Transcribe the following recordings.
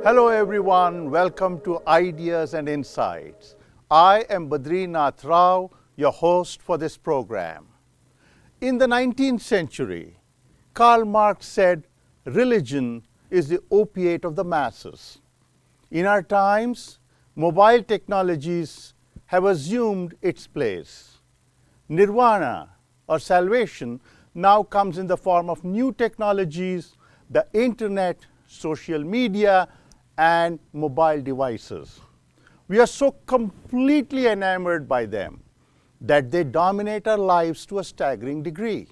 Hello everyone, welcome to Ideas and Insights. I am Badrinath Rao, your host for this program. In the 19th century, Karl Marx said, religion is the opiate of the masses. In our times, mobile technologies have assumed its place. Nirvana, or salvation, now comes in the form of new technologies, the internet, social media, and mobile devices. We are so completely enamored by them that they dominate our lives to a staggering degree.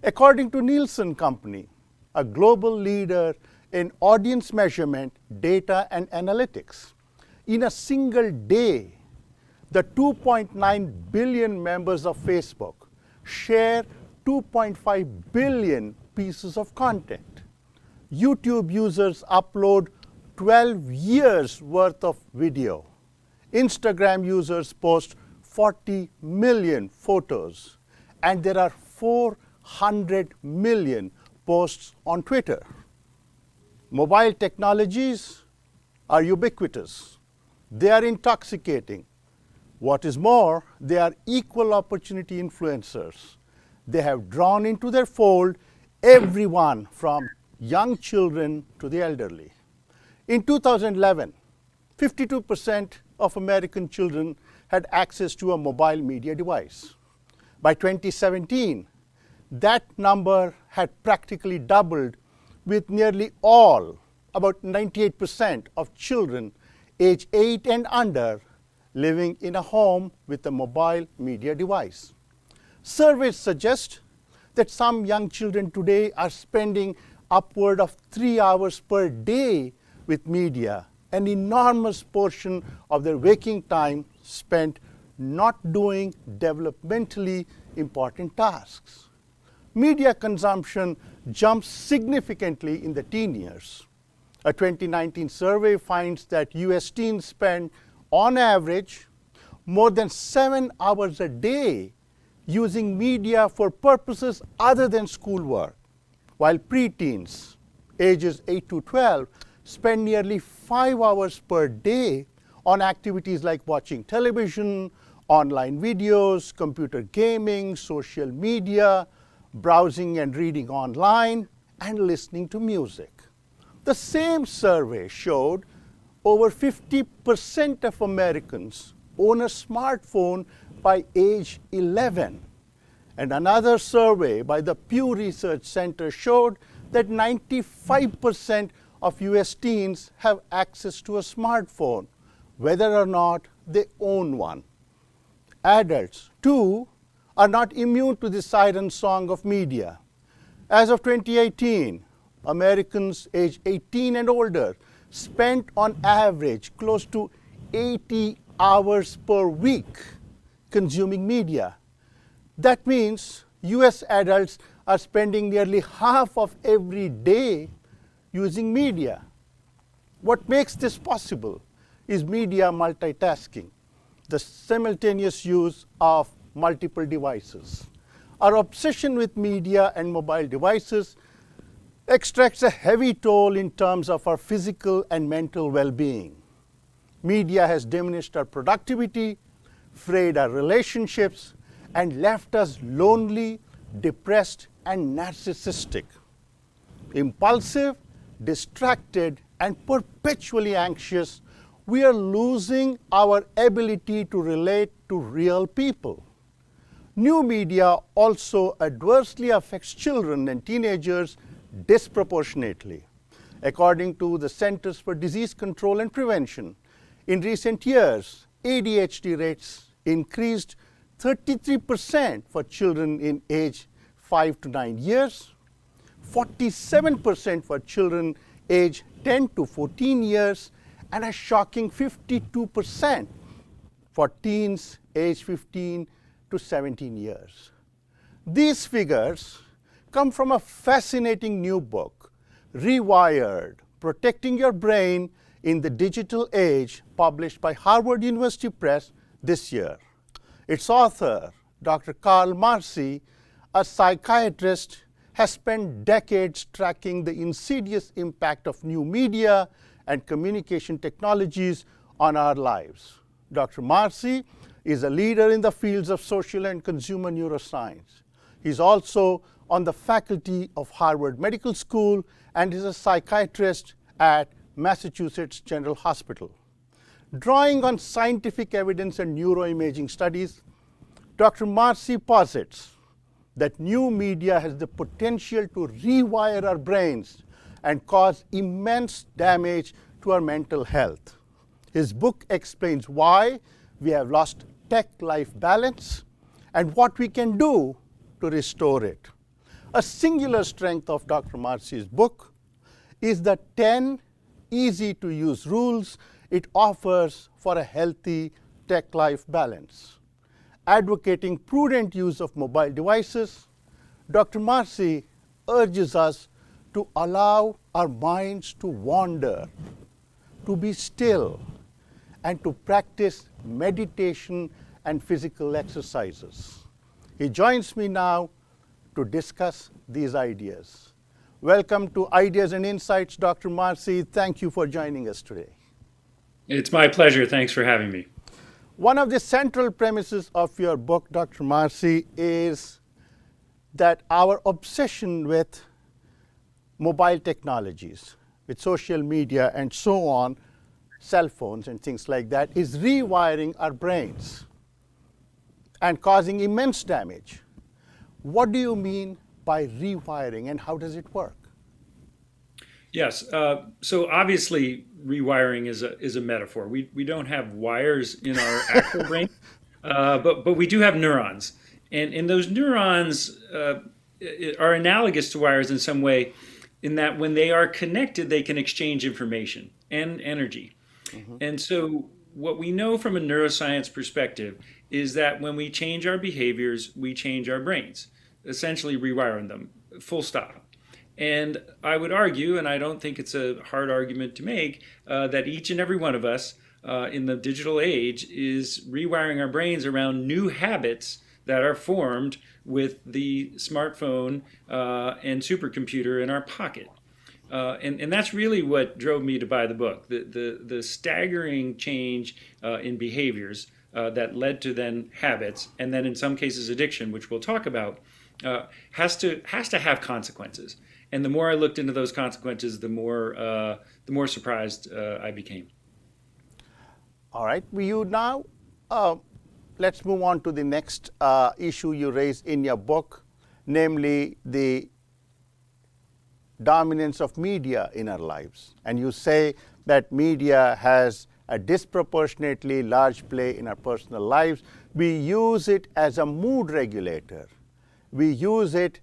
According to Nielsen Company, a global leader in audience measurement, data, and analytics, in a single day, the 2.9 billion members of Facebook share 2.5 billion pieces of content. YouTube users upload 12 years worth of video. Instagram users post 40 million photos, and there are 400 million posts on Twitter. Mobile technologies are ubiquitous. They are intoxicating. What is more, they are equal opportunity influencers. They have drawn into their fold everyone from young children to the elderly. In 2011, 52% of American children had access to a mobile media device. By 2017, that number had practically doubled, with nearly all, about 98% of children age 8 and under, living in a home with a mobile media device. Surveys suggest that some young children today are spending upward of 3 hours per day with media, an enormous portion of their waking time spent not doing developmentally important tasks. Media consumption jumps significantly in the teen years. A 2019 survey finds that US teens spend, on average, more than 7 hours a day using media for purposes other than schoolwork, while preteens, ages 8 to 12, spend nearly 5 hours per day on activities like watching television, online videos, computer gaming, social media, browsing and reading online, and listening to music. The same survey showed over 50% of Americans own a smartphone by age 11. And another survey by the Pew Research Center showed that 95% of US teens have access to a smartphone, whether or not they own one. Adults, too, are not immune to the siren song of media. As of 2018, Americans aged 18 and older spent on average close to 80 hours per week consuming media. That means US adults are spending nearly half of every day using media. What makes this possible is media multitasking, the simultaneous use of multiple devices. Our obsession with media and mobile devices extracts a heavy toll in terms of our physical and mental well-being. Media has diminished our productivity, frayed our relationships, and left us lonely, depressed, and narcissistic. Impulsive, distracted, and perpetually anxious, we are losing our ability to relate to real people. New media also adversely affects children and teenagers disproportionately. According to the Centers for Disease Control and Prevention, in recent years, ADHD rates increased 33% for children in age 5 to 9 years, 47% for children age 10 to 14 years, and a shocking 52% for teens age 15 to 17 years. These figures come from a fascinating new book, Rewired, Protecting Your Brain in the Digital Age, published by Harvard University Press this year. Its author, Dr. Marci, a psychiatrist, has spent decades tracking the insidious impact of new media and communication technologies on our lives. Dr. Marci is a leader in the fields of social and consumer neuroscience. He's also on the faculty of Harvard Medical School and is a psychiatrist at Massachusetts General Hospital. Drawing on scientific evidence and neuroimaging studies, Dr. Marci posits that new media has the potential to rewire our brains and cause immense damage to our mental health. His book explains why we have lost tech-life balance and what we can do to restore it. A singular strength of Dr. Marci's book is the 10 easy-to-use rules it offers for a healthy tech-life balance. Advocating prudent use of mobile devices, Dr. Marci urges us to allow our minds to wander, to be still, and to practice meditation and physical exercises. He joins me now to discuss these ideas. Welcome to Ideas and Insights, Dr. Marci. Thank you for joining us today. It's my pleasure. Thanks for having me. One of the central premises of your book, Dr. Marci, is that our obsession with mobile technologies, with social media and so on, cell phones and things like that, is rewiring our brains and causing immense damage. What do you mean by rewiring and how does it work? Yes. So obviously, rewiring is a metaphor. We don't have wires in our actual brain, but we do have neurons, and those neurons are analogous to wires in some way, in that when they are connected, they can exchange information and energy. And so what we know from a neuroscience perspective is that when we change our behaviors, we change our brains, essentially rewiring them, full stop. And I would argue, and I don't think it's a hard argument to make, that each and every one of us in the digital age is rewiring our brains around new habits that are formed with the smartphone and supercomputer in our pocket. And that's really what drove me to buy the book. The staggering change in behaviors that led to then habits, and then in some cases addiction, which we'll talk about, has to have consequences. And the more I looked into those consequences, the more surprised I became. All right, let's move on to the next issue you raise in your book, namely the dominance of media in our lives. And you say that media has a disproportionately large play in our personal lives. We use it as a mood regulator. We use it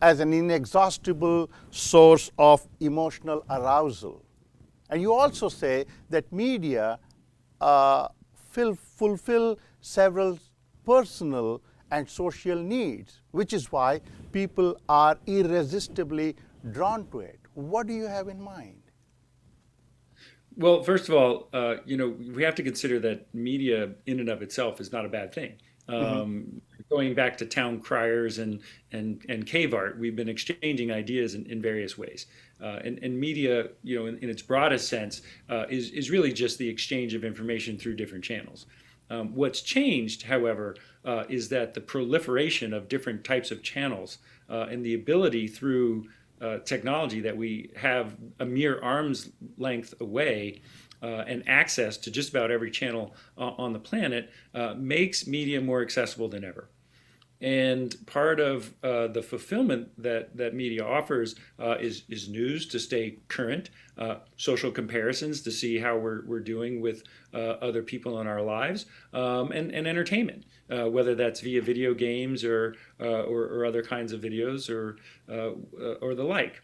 as an inexhaustible source of emotional arousal. And you also say that media fulfill several personal and social needs, which is why people are irresistibly drawn to it. What do you have in mind? Well, first of all, we have to consider that media in and of itself is not a bad thing. Going back to town criers and cave art, we've been exchanging ideas in various ways. And media, in its broadest sense, is really just the exchange of information through different channels. What's changed, however, is that the proliferation of different types of channels and the ability through technology that we have a mere arm's length away and access to just about every channel on the planet makes media more accessible than ever. And part of the fulfillment that media offers is news to stay current, social comparisons to see how we're doing with other people in our lives, and entertainment, whether that's via video games or other kinds of videos or the like.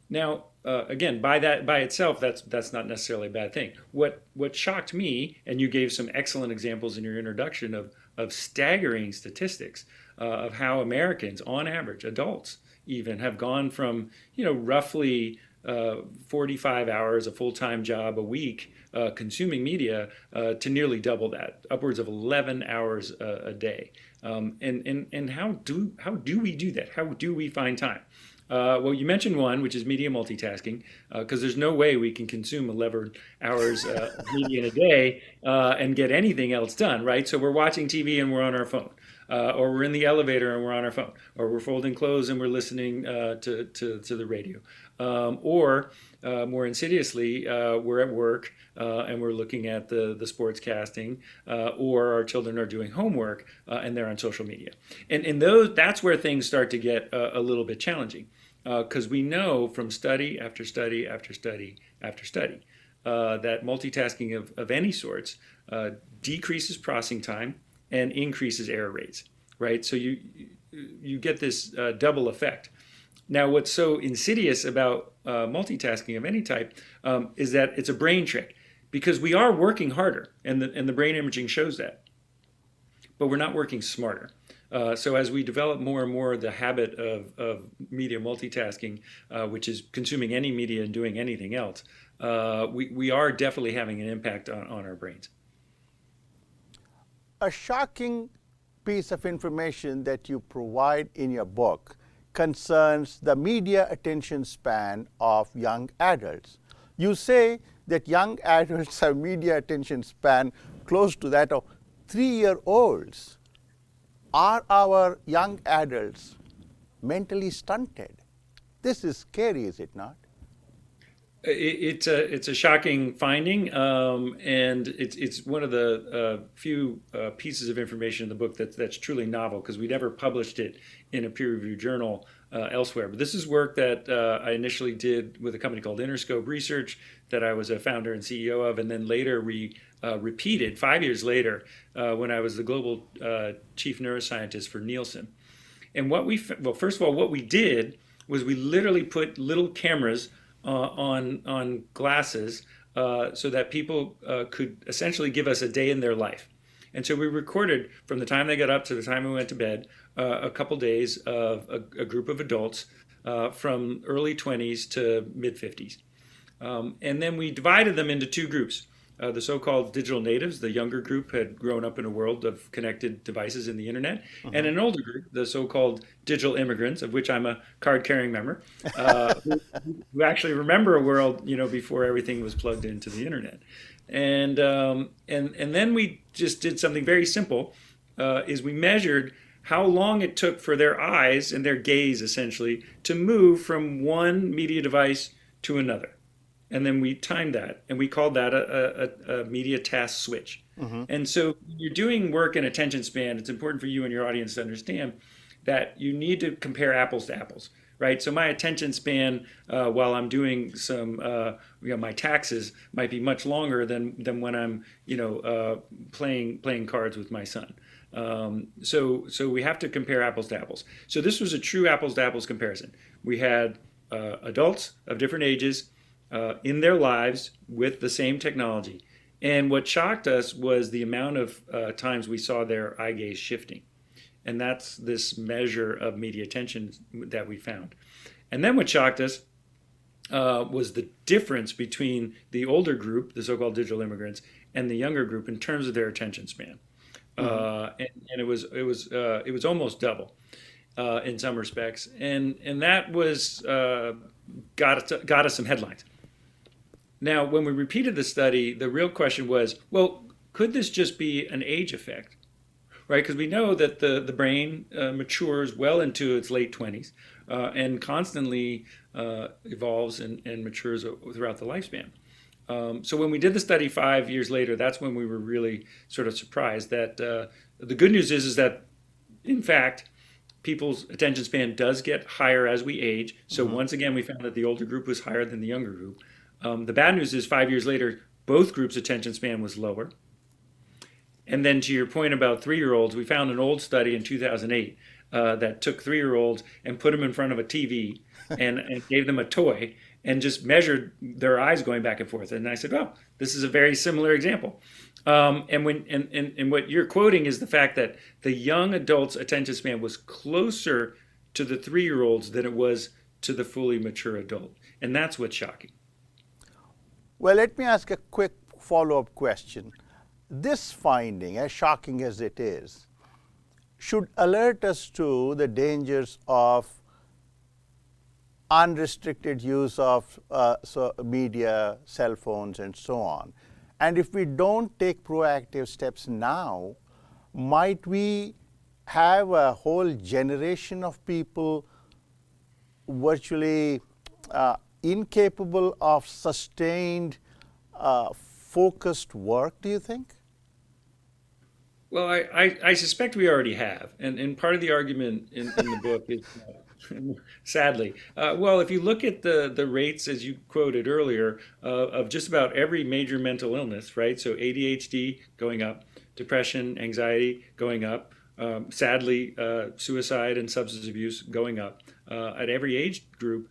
Now, again, by itself, that's not necessarily a bad thing. What shocked me, and you gave some excellent examples in your introduction of staggering statistics of how Americans, on average, adults even, have gone from roughly 45 hours, a full-time job a week, consuming media, to nearly double that, upwards of 11 hours a day. And how do we do that? How do we find time? Well, you mentioned one, which is media multitasking, because there's no way we can consume 11 hours of media in a day and get anything else done, right? So we're watching TV and we're on our phone, or we're in the elevator and we're on our phone, or we're folding clothes and we're listening to the radio, or more insidiously, we're at work and we're looking at the sports casting, or our children are doing homework and they're on social media. And that's where things start to get a little bit challenging, because we know from study after study after study after study that multitasking of any sorts decreases processing time and increases error rates, right? So you get this double effect. Now, what's so insidious about multitasking of any type is that it's a brain trick, because we are working harder, and the brain imaging shows that, but we're not working smarter. So as we develop more and more the habit of media multitasking, which is consuming any media and doing anything else, we are definitely having an impact on our brains. A shocking piece of information that you provide in your book concerns the media attention span of young adults. You say that young adults have media attention span close to that of 3-year-olds. Are our young adults mentally stunted? This is scary, is it not? It's a shocking finding, and it's one of the few pieces of information in the book that's truly novel, because we never published it in a peer-reviewed journal elsewhere. But this is work that I initially did with a company called Interscope Research that I was a founder and CEO of, and then later we repeated 5 years later when I was the global chief neuroscientist for Nielsen. And first of all, what we did was we literally put little cameras on glasses so that people could essentially give us a day in their life. And so we recorded from the time they got up to the time we went to bed a couple days of a group of adults from early 20s to mid 50s. And then we divided them into two groups. The so-called digital natives, the younger group, had grown up in a world of connected devices in the internet, and an older group, the so-called digital immigrants, of which I'm a card-carrying member, who actually remember a world, before everything was plugged into the internet. And then we just did something very simple, is we measured how long it took for their eyes and their gaze, essentially, to move from one media device to another. And then we timed that, and we called that a media task switch. And so when you're doing work in attention span, it's important for you and your audience to understand that you need to compare apples to apples, right? So my attention span while I'm doing some, my taxes might be much longer than when I'm, playing cards with my son. So we have to compare apples to apples. So this was a true apples to apples comparison. We had adults of different ages in their lives with the same technology. And what shocked us was the amount of times we saw their eye gaze shifting. And that's this measure of media attention that we found. And then what shocked us was the difference between the older group, the so-called digital immigrants, and the younger group in terms of their attention span. And it was almost double in some respects. And that was got us some headlines. Now, when we repeated the study, the real question was, well, could this just be an age effect, right? Because we know that the brain matures well into its late 20s and constantly evolves and matures throughout the lifespan. So when we did the study 5 years later, that's when we were really sort of surprised that the good news is that, in fact, people's attention span does get higher as we age. So once again, we found that the older group was higher than the younger group. The bad news is 5 years later, both groups' attention span was lower. And then to your point about 3-year-olds, we found an old study in 2008 that took 3-year-olds and put them in front of a TV and gave them a toy and just measured their eyes going back and forth. And I said, oh, this is a very similar example. And what you're quoting is the fact that the young adult's attention span was closer to the 3-year-olds than it was to the fully mature adult. And that's what's shocking. Well, let me ask a quick follow-up question. This finding, as shocking as it is, should alert us to the dangers of unrestricted use of media, cell phones, and so on. And if we don't take proactive steps now, might we have a whole generation of people virtually incapable of sustained, focused work, do you think? Well, I suspect we already have. And part of the argument in the book is, sadly, well, if you look at the rates, as you quoted earlier, of just about every major mental illness, right? So ADHD going up, depression, anxiety going up, sadly, suicide and substance abuse going up at every age group,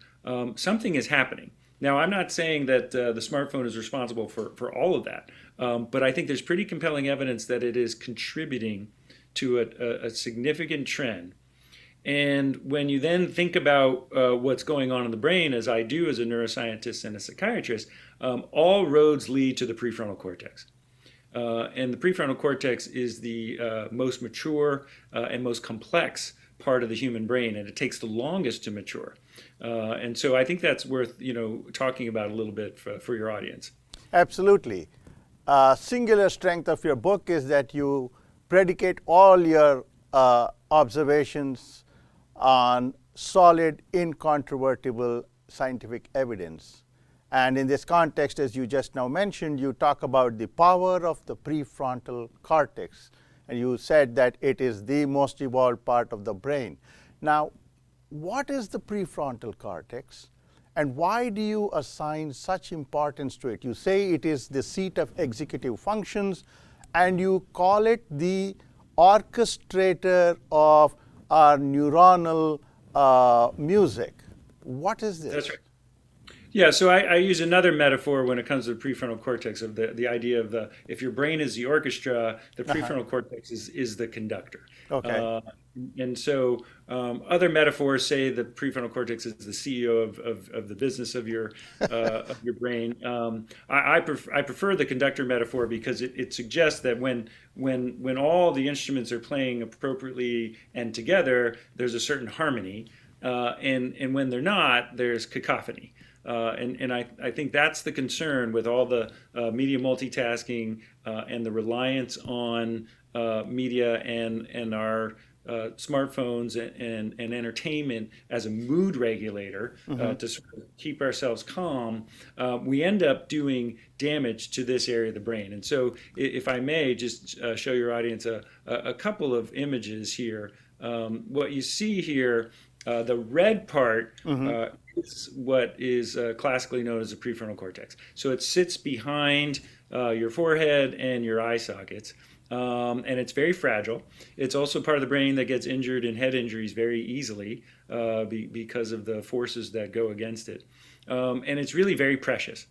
something is happening. Now, I'm not saying that the smartphone is responsible for all of that, but I think there's pretty compelling evidence that it is contributing to a significant trend. And when you then think about what's going on in the brain, as I do as a neuroscientist and a psychiatrist, all roads lead to the prefrontal cortex. And the prefrontal cortex is the most mature and most complex part of the human brain, and it takes the longest to mature. And so I think that's worth talking about a little bit for your audience. Absolutely. Singular strength of your book is that you predicate all your observations on solid, incontrovertible scientific evidence. And in this context, as you just now mentioned, you talk about the power of the prefrontal cortex. And you said that it is the most evolved part of the brain. Now, what is the prefrontal cortex? And why do you assign such importance to it? You say it is the seat of executive functions, and you call it the orchestrator of our neuronal music. What is this? That's right. Yeah, so I use another metaphor when it comes to the prefrontal cortex of the idea of if your brain is the orchestra, the prefrontal cortex is the conductor. Okay. And so other metaphors say the prefrontal cortex is the CEO of the business of your brain. I prefer the conductor metaphor because it suggests that when all the instruments are playing appropriately and together, there's a certain harmony, and when they're not, there's cacophony. And I think that's the concern with all the media multitasking and the reliance on media and our smartphones and entertainment as a mood regulator to sort of keep ourselves calm. We end up doing damage to this area of the brain. And so, if I may just show your audience a couple of images here. What you see here, the red part is what is classically known as the prefrontal cortex. So it sits behind your forehead and your eye sockets. And it's very fragile. It's also part of the brain that gets injured in head injuries very easily because of the forces that go against it. And it's really very precious.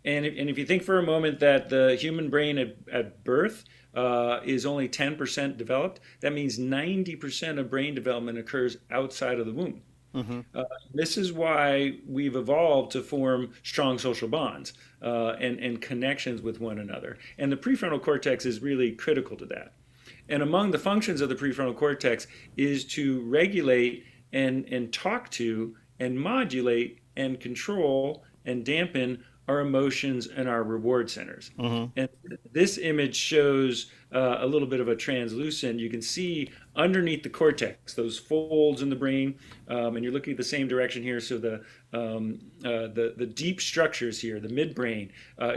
And if you think for a moment that the human brain at birth is only 10% developed, that means 90% of brain development occurs outside of the womb. This is why we've evolved to form strong social bonds and connections with one another. And the prefrontal cortex is really critical to that. And among the functions of the prefrontal cortex is to regulate and talk to and modulate and control and dampen our emotions and our reward centers. And this image shows a little bit of a translucent. You can see underneath the cortex, those folds in the brain, and you're looking at the same direction here. So the deep structures here, the midbrain,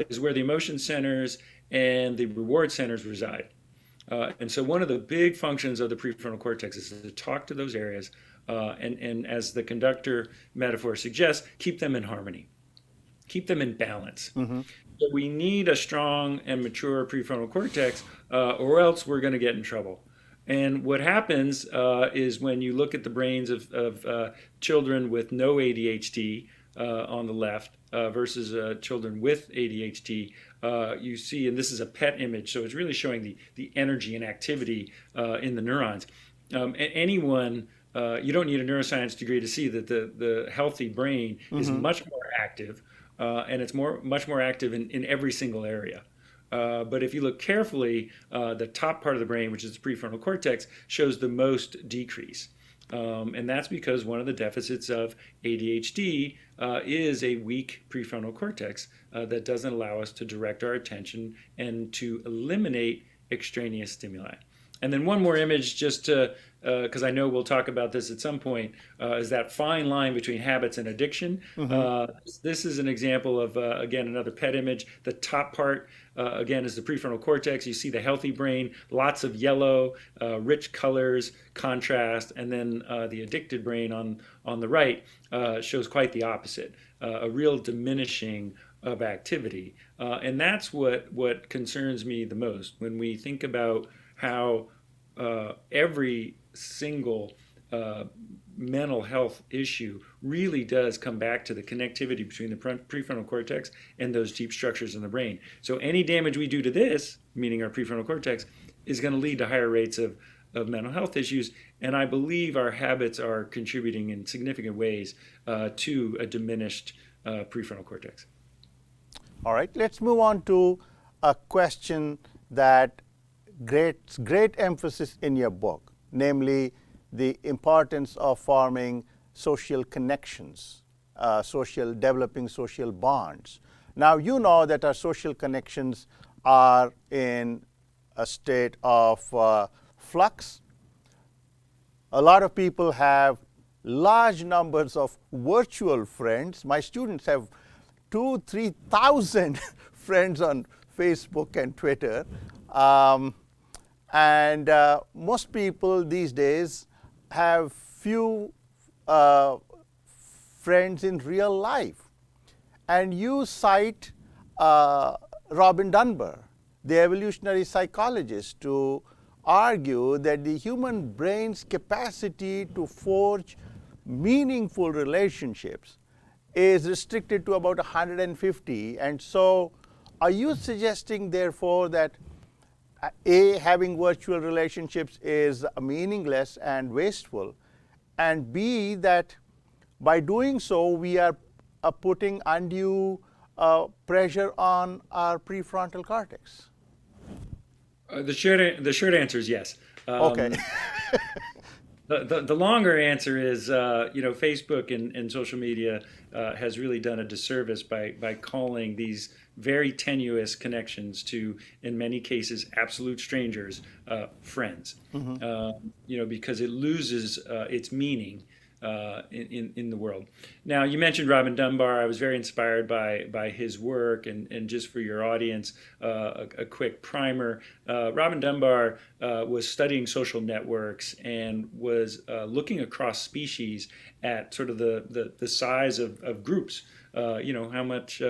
is where the emotion centers and the reward centers reside. And so one of the big functions of the prefrontal cortex is to talk to those areas, and as the conductor metaphor suggests, keep them in harmony. Keep them in balance. So we need a strong and mature prefrontal cortex, or else we're going to get in trouble. And what happens is when you look at the brains of children with no ADHD on the left versus children with ADHD, you see, and this is a PET image, so it's really showing the energy and activity in the neurons. Anyone, you don't need a neuroscience degree to see that the healthy brain is much more active. And it's much more active in every single area. But if you look carefully, the top part of the brain, which is the prefrontal cortex, shows the most decrease. And that's because one of the deficits of ADHD is a weak prefrontal cortex that doesn't allow us to direct our attention and to eliminate extraneous stimuli. And then one more image, just to, because I know we'll talk about this at some point, is that fine line between habits and addiction. Mm-hmm. This is an example of, again, another PET image. The top part, again, is the prefrontal cortex. You see the healthy brain, lots of yellow, rich colors, contrast, and then the addicted brain on the right shows quite the opposite, a real diminishing of activity. And that's what concerns me the most when we think about how every single mental health issue really does come back to the connectivity between the prefrontal cortex and those deep structures in the brain. So any damage we do to this, meaning our prefrontal cortex, is going to lead to higher rates of mental health issues. And I believe our habits are contributing in significant ways to a diminished prefrontal cortex. All right, let's move on to a question that great emphasis in your book, namely the importance of forming social connections, developing social bonds. Now, you know that our social connections are in a state of flux. A lot of people have large numbers of virtual friends. My students have 2,000-3,000 friends on Facebook and Twitter. And most people these days have few friends in real life. And you cite Robin Dunbar, the evolutionary psychologist, to argue that the human brain's capacity to forge meaningful relationships is restricted to about 150. And so are you suggesting, therefore, that A, having virtual relationships is meaningless and wasteful, and B, that by doing so we are putting undue pressure on our prefrontal cortex? The short answer is yes. Okay. The longer answer is, Facebook and social media has really done a disservice by calling these very tenuous connections to, in many cases, absolute strangers, friends. Because it loses its meaning in the world. Now, you mentioned Robin Dunbar. I was very inspired by his work, and just for your audience, a quick primer. Robin Dunbar was studying social networks and was looking across species at sort of the size of groups. How much.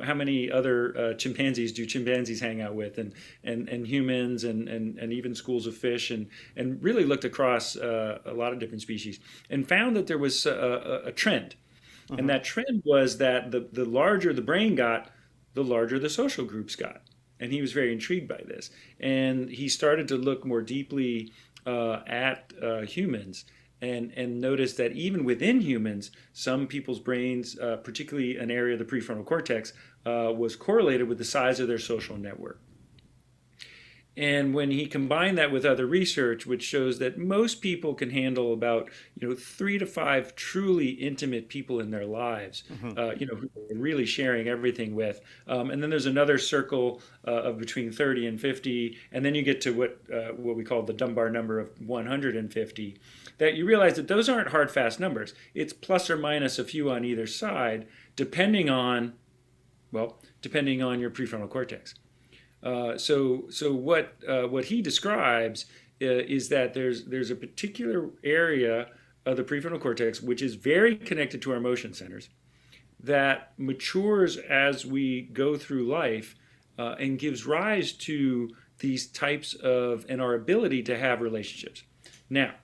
How many other chimpanzees do chimpanzees hang out with, and humans, and even schools of fish, and really looked across a lot of different species, and found that there was a trend. And that trend was that the larger the brain got, the larger the social groups got. And he was very intrigued by this. And he started to look more deeply at humans, and noticed that even within humans, some people's brains, particularly an area of the prefrontal cortex, was correlated with the size of their social network. And when he combined that with other research, which shows that most people can handle about 3 to 5 truly intimate people in their lives, who they're really sharing everything with, and then there's another circle of between 30 and 50, and then you get to what we call the Dunbar number of 150. That you realize that those aren't hard, fast numbers. It's plus or minus a few on either side, depending on your prefrontal cortex. So what he describes is that there's a particular area of the prefrontal cortex which is very connected to our emotion centers, that matures as we go through life, and gives rise to these types of, and our ability to have relationships. Now,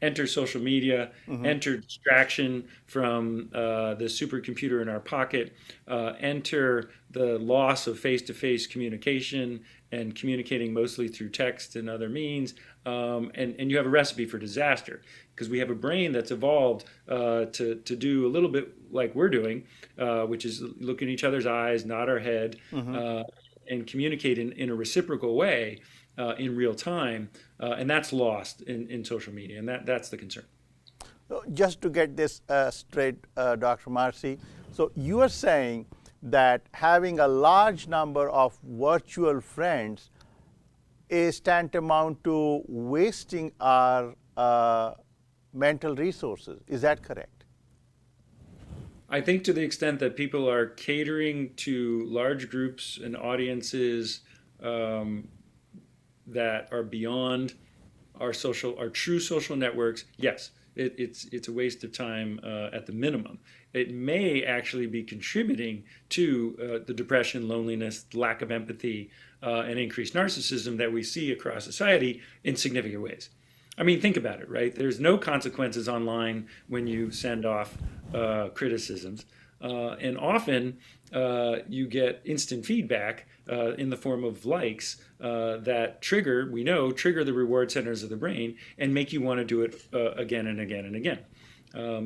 enter social media, enter distraction from the supercomputer in our pocket, enter the loss of face-to-face communication and communicating mostly through text and other means, and you have a recipe for disaster, because we have a brain that's evolved to do a little bit like we're doing, which is look in each other's eyes, nod our head, and communicate in a reciprocal way in real time, and that's lost in social media, and that's the concern. Just to get this straight, Dr. Marci, so you are saying that having a large number of virtual friends is tantamount to wasting our mental resources. Is that correct? I think to the extent that people are catering to large groups and audiences um, that are beyond our true social networks, yes, it's a waste of time at the minimum. It may actually be contributing to the depression, loneliness, lack of empathy, and increased narcissism that we see across society in significant ways. I mean, think about it, right? There's no consequences online when you send off criticisms. And often you get instant feedback in the form of likes that trigger the reward centers of the brain and make you want to do it again and again and again.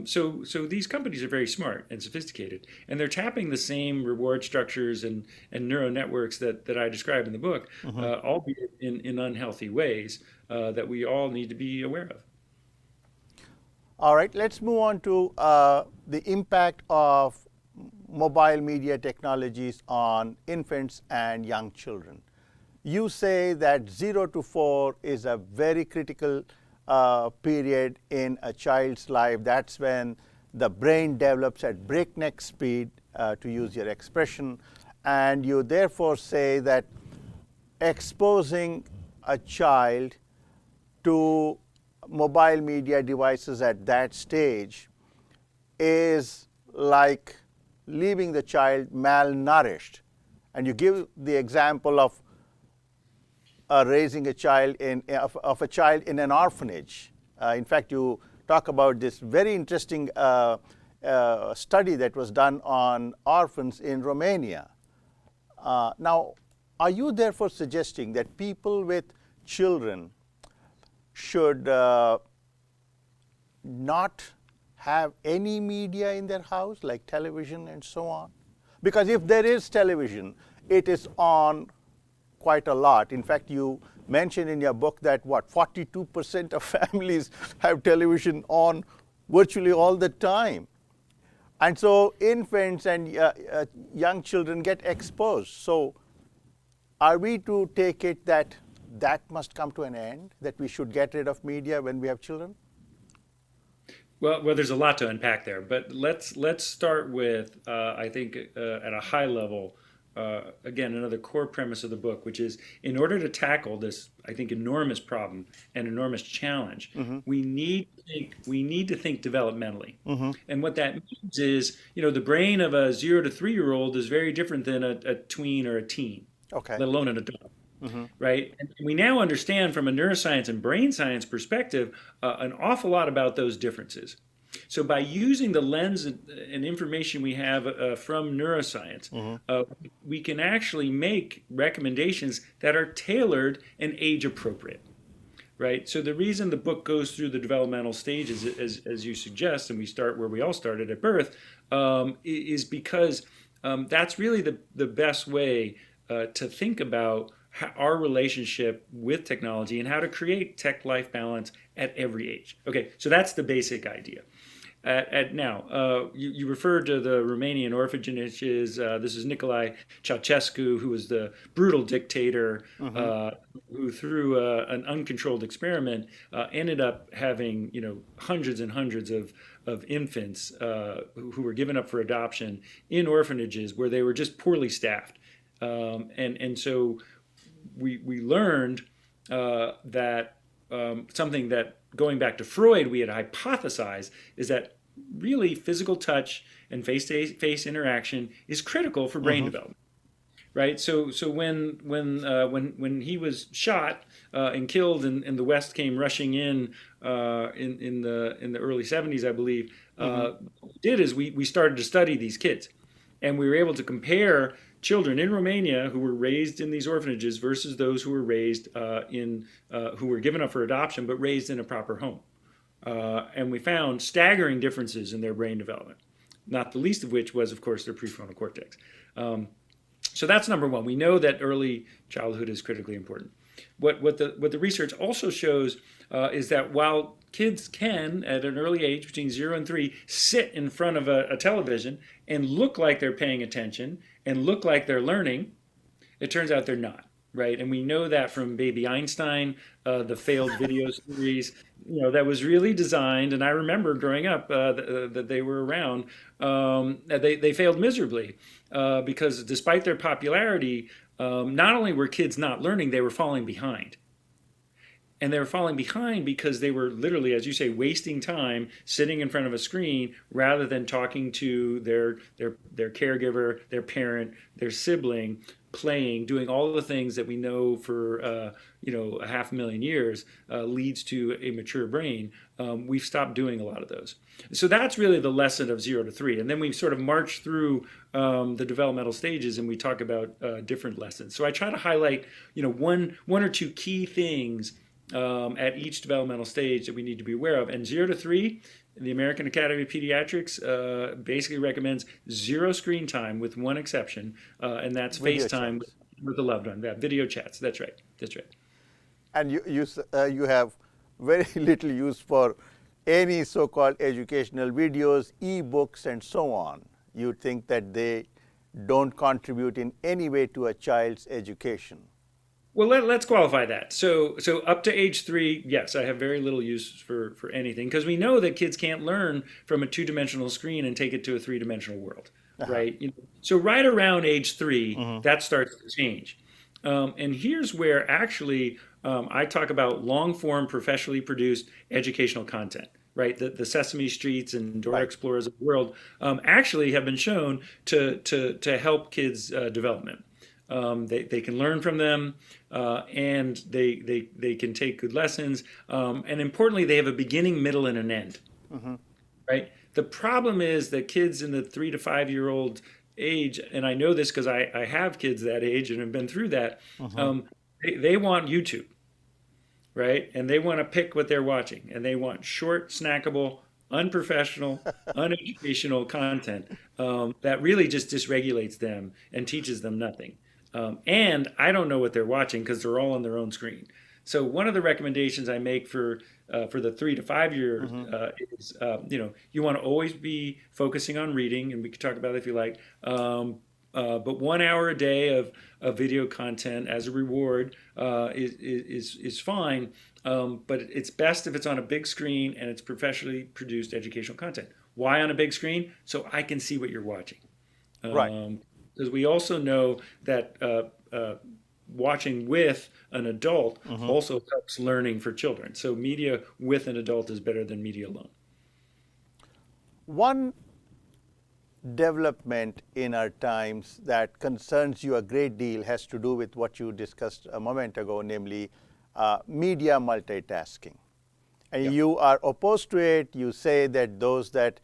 So these companies are very smart and sophisticated, and they're tapping the same reward structures and neural networks that I described in the book, albeit in unhealthy ways that we all need to be aware of. All right, let's move on to the impact of mobile media technologies on infants and young children. You say that 0 to 4 is a very critical period in a child's life. That's when the brain develops at breakneck speed, to use your expression, and you therefore say that exposing a child to mobile media devices at that stage is like leaving the child malnourished. And you give the example of raising a child of a child in an orphanage. In fact, you talk about this very interesting study that was done on orphans in Romania. Now, are you therefore suggesting that people with children should not have any media in their house, like television and so on? Because if there is television, it is on quite a lot. In fact, you mentioned in your book that 42% of families have television on virtually all the time. And so infants and young children get exposed. So are we to take it that that must come to an end, that we should get rid of media when we have children? Well, there's a lot to unpack there, but let's start with I think at a high level. Again, another core premise of the book, which is in order to tackle this, I think, enormous problem and enormous challenge, we need to think developmentally. And what that means is, the brain of a 0 to 3-year-old is very different than a tween or a teen, Okay. let alone an adult. Right? And we now understand from a neuroscience and brain science perspective an awful lot about those differences. So by using the lens and information we have from neuroscience, we can actually make recommendations that are tailored and age appropriate. Right? So the reason the book goes through the developmental stages, as you suggest, and we start where we all started at birth, is because that's really the best way to think about our relationship with technology and how to create tech-life balance at every age. Okay, so that's the basic idea. Now, you referred to the Romanian orphanages. This is Nicolae Ceausescu, who was the brutal dictator who, through an uncontrolled experiment, ended up having hundreds and hundreds of infants who were given up for adoption in orphanages where they were just poorly staffed, and so we learned that something that, going back to Freud, we had hypothesized is that really physical touch and face-to-face interaction is critical for brain development, right? So when he was shot and killed, and the West came rushing in the early 70s, I believe, what we did is we started to study these kids, and we were able to compare children in Romania who were raised in these orphanages versus those who were raised who were given up for adoption but raised in a proper home. And we found staggering differences in their brain development, not the least of which was, of course, their prefrontal cortex. So that's number one. We know that early childhood is critically important. What the research also shows is that while kids can, at an early age, between 0 and 3, sit in front of a television and look like they're paying attention and look like they're learning, it turns out they're not, right? And we know that from Baby Einstein, the failed video series, that was really designed. And I remember growing up that they were around. They failed miserably because despite their popularity, not only were kids not learning, they were falling behind. And they were falling behind because they were literally, as you say, wasting time sitting in front of a screen rather than talking to their caregiver, their parent, their sibling, playing, doing all the things that we know for a 500,000 years leads to a mature brain. We've stopped doing a lot of those. So that's really the lesson of 0 to 3. And then we sort of march through the developmental stages and we talk about different lessons. So I try to highlight, one or two key things at each developmental stage that we need to be aware of. And 0 to 3, the American Academy of Pediatrics basically recommends zero screen time with one exception, and that's Video FaceTime chats. with a loved one. Yeah, video chats. That's right. That's right. And you have very little use for any so-called educational videos, e-books, and so on. You think that they don't contribute in any way to a child's education. Well, let's qualify that. So up to age 3, yes, I have very little use for anything because we know that kids can't learn from a 2-dimensional screen and take it to a 3-dimensional world, right? So right around age 3, that starts to change. And here's where actually I talk about long-form, professionally produced educational content, right? The Sesame Streets and Dora Right. Explorers of the world actually have been shown to help kids' development. They can learn from them, and they can take good lessons. And importantly, they have a beginning, middle, and an end, right? The problem is that kids in the 3 to 5 year old age, and I know this because I have kids that age and have been through that, they want YouTube, right? And they want to pick what they're watching, and they want short, snackable, unprofessional, uneducational content that really just dysregulates them and teaches them nothing. And I don't know what they're watching because they're all on their own screen. So one of the recommendations I make for the 3 to 5 year is you want to always be focusing on reading, and we could talk about it if you like. But 1 hour a day of video content as a reward is fine. But it's best if it's on a big screen and it's professionally produced educational content. Why on a big screen? So I can see what you're watching. Right. Because we also know that watching with an adult also helps learning for children. So media with an adult is better than media alone. One development in our times that concerns you a great deal has to do with what you discussed a moment ago, namely media multitasking. And you are opposed to it. You say that those that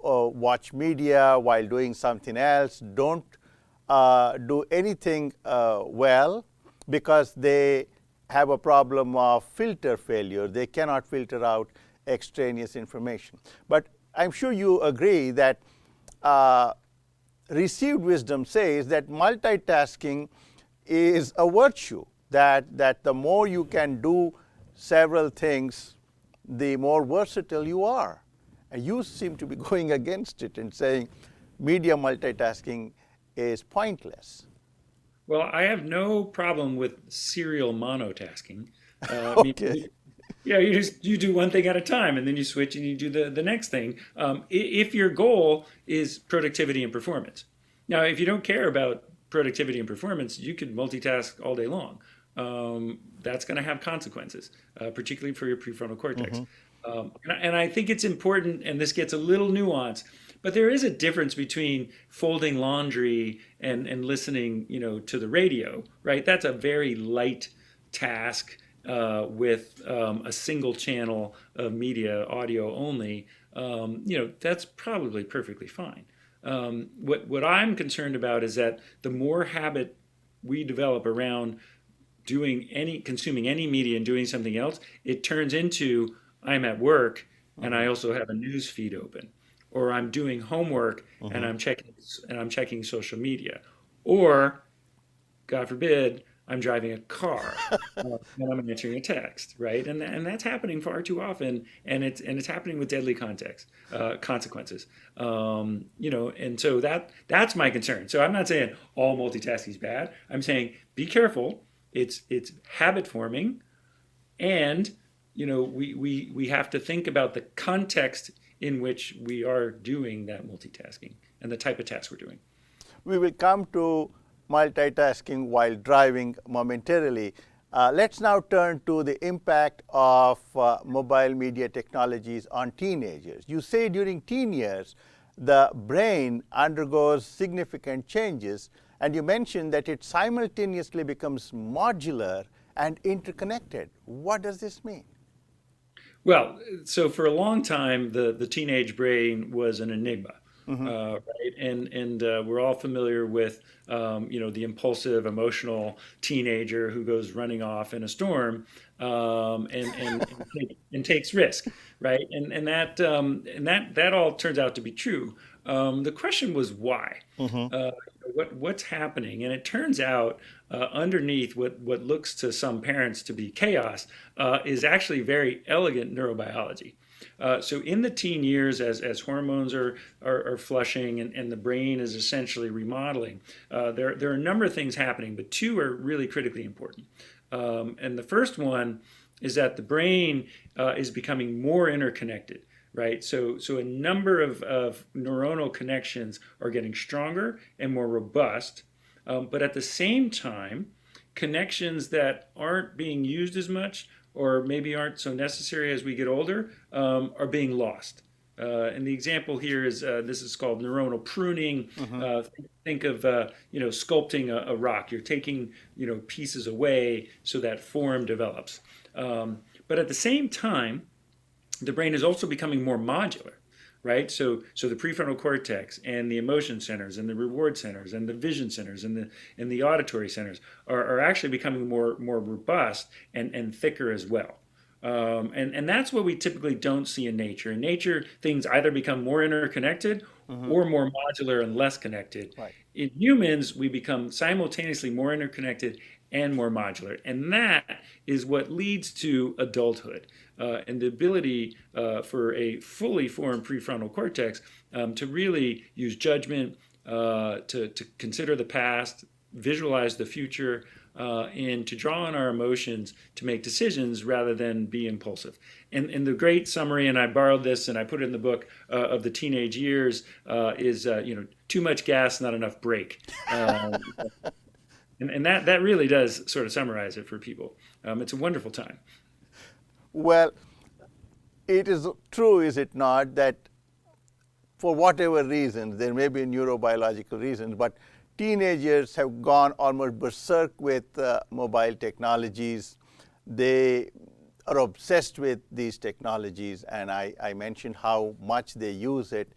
watch media while doing something else don't do anything well because they have a problem of filter failure. They cannot filter out extraneous information. But I'm sure you agree that received wisdom says that multitasking is a virtue, that the more you can do several things, the more versatile you are. And you seem to be going against it and saying media multitasking is pointless. Well, I have no problem with serial monotasking. Okay. Yeah, you do one thing at a time, and then you switch and you do the next thing. If your goal is productivity and performance. Now, if you don't care about productivity and performance, you could multitask all day long. That's going to have consequences, particularly for your prefrontal cortex. And I think it's important, and this gets a little nuanced, but there is a difference between folding laundry and listening, to the radio, right? That's a very light task with a single channel of media, audio only. That's probably perfectly fine. What I'm concerned about is that the more habit we develop around consuming any media and doing something else, it turns into I'm at work and I also have a news feed open, or I'm doing homework and I'm checking social media, or God forbid, I'm driving a car, when I'm answering a text, right? And that's happening far too often, and it's happening with deadly context consequences. And so that's my concern. So I'm not saying all multitasking is bad. I'm saying be careful. It's habit forming, and we have to think about the context in which we are doing that multitasking and the type of task we're doing. We will come to multitasking while driving momentarily. Let's now turn to the impact of mobile media technologies on teenagers. You say during teen years, the brain undergoes significant changes, and you mentioned that it simultaneously becomes modular and interconnected. What does this mean? Well, so for a long time, the teenage brain was an enigma, right? And we're all familiar with the impulsive, emotional teenager who goes running off in a storm, and takes risk, right? And that all turns out to be true. The question was why? Uh, what's happening? And it turns out underneath what looks to some parents to be chaos is actually very elegant neurobiology. So in the teen years, as hormones are flushing and the brain is essentially remodeling, there are a number of things happening, but two are really critically important. And the first one is that the brain is becoming more interconnected, right? So a number of neuronal connections are getting stronger and more robust, but at the same time, connections that aren't being used as much or maybe aren't so necessary as we get older are being lost. And the example here is this is called neuronal pruning. Think of sculpting a rock. You're taking pieces away so that form develops. But at the same time, the brain is also becoming more modular, right? So the prefrontal cortex and the emotion centers and the reward centers and the vision centers and the auditory centers are actually becoming more robust and thicker as well. And that's what we typically don't see in nature. In nature, things either become more interconnected or more modular and less connected. Right. In humans, we become simultaneously more interconnected and more modular. And that is what leads to adulthood and the ability for a fully formed prefrontal cortex to really use judgment, to consider the past, visualize the future, and to draw on our emotions to make decisions rather than be impulsive. And the great summary, and I borrowed this and I put it in the book of the teenage years, is too much gas, not enough brake. And that really does sort of summarize it for people. It's a wonderful time. Well, it is true, is it not, that for whatever reasons, there may be neurobiological reasons, but teenagers have gone almost berserk with mobile technologies. They are obsessed with these technologies, and I mentioned how much they use it.